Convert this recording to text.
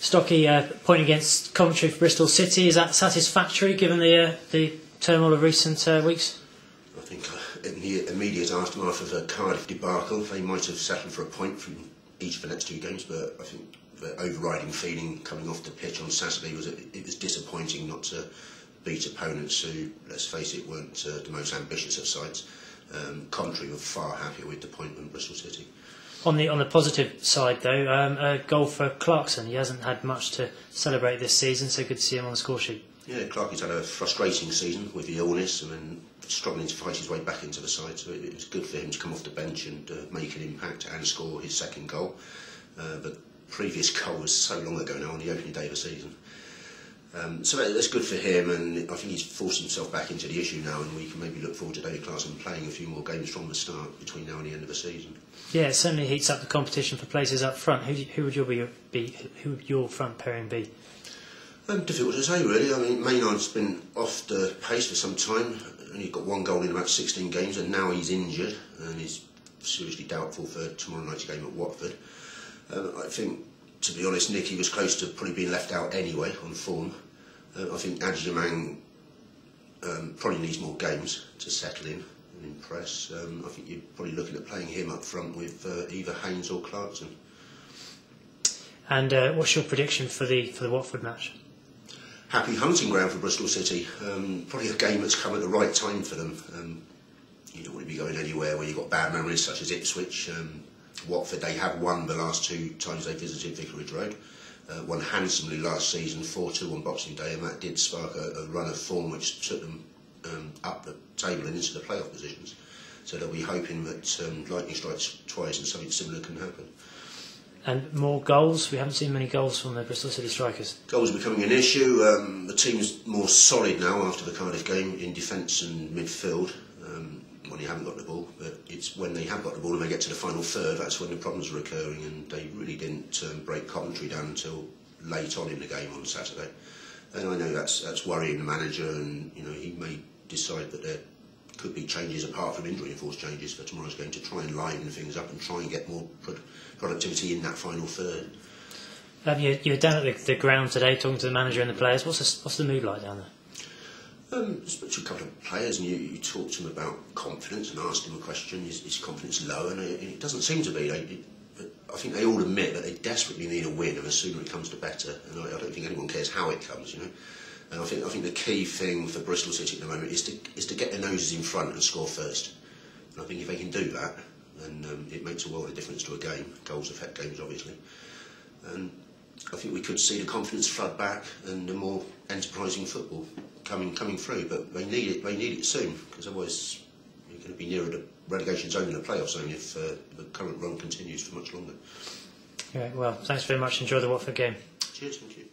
Stocky point against Coventry for Bristol City. Is that satisfactory given the turmoil of recent weeks? I think in the immediate aftermath of the Cardiff debacle, they might have settled for a point from each of the next two games, but I think the overriding feeling coming off the pitch on Saturday was it was disappointing not to beat opponents who, let's face it, weren't the most ambitious of sides. Coventry were far happier with the point than Bristol City. On the positive side, though, a goal for Clarkson. He hasn't had much to celebrate this season, so good to see him on the score sheet. Yeah, Clarky's had a frustrating season with the illness and then struggling to fight his way back into the side, so it was good for him to come off the bench and make an impact and score his second goal. The previous goal was so long ago now, on the opening day of the season. So that's good for him, and I think he's forced himself back into the issue now, and we can maybe look forward to David Clarkson playing a few more games from the start between now and the end of the season. Yeah, it certainly heats up the competition for places up front. Who would your front pairing be? Difficult to say, really. I mean, Maynard's been off the pace for some time, and he got one goal in about 16 games, and now he's injured and he's seriously doubtful for tomorrow night's game at Watford. I think, to be honest, Nicky was close to probably being left out anyway on form. I think Adjamang probably needs more games to settle in and impress. I think you're probably looking at playing him up front with either Haynes or Clarkson. And what's your prediction for the Watford match? Happy hunting ground for Bristol City. Probably a game that's come at the right time for them. You don't want to be going anywhere where you've got bad memories such as Ipswich. Watford, they have won the last two times they visited Vicarage Road. Won handsomely last season, 4-2 on Boxing Day, and that did spark a run of form which took them up the table and into the playoff positions. So they'll be hoping that lightning strikes twice and something similar can happen. And more goals? We haven't seen many goals from the Bristol City strikers. Goals are becoming an issue. The team's more solid now after the Cardiff game in defence and midfield. When they haven't got the ball, but it's when they have got the ball and they get to the final third, that's when the problems are occurring, and they really didn't break Coventry down until late on in the game on Saturday. And I know that's worrying the manager, and he may decide that there could be changes apart from injury-enforced changes for tomorrow's game to try and liven things up and try and get more productivity in that final third. You were down at the ground today talking to the manager and the players. What's the mood like down there? I spoke to a couple of players, and you talk to them about confidence and asked him a question, is confidence low? And it doesn't seem to be. But I think they all admit that they desperately need a win, and the sooner it comes the better. And I don't think anyone cares how it comes, And I think the key thing for Bristol City at the moment is to get their noses in front and score first. And I think if they can do that, then it makes a world of difference to a game. Goals affect games, obviously. And I think we could see the confidence flood back and a more enterprising football coming through, but they need it soon, because otherwise you're going to be nearer the relegation zone than the playoff zone if the current run continues for much longer. Okay, well, thanks very much. Enjoy the Watford game. Cheers, thank you.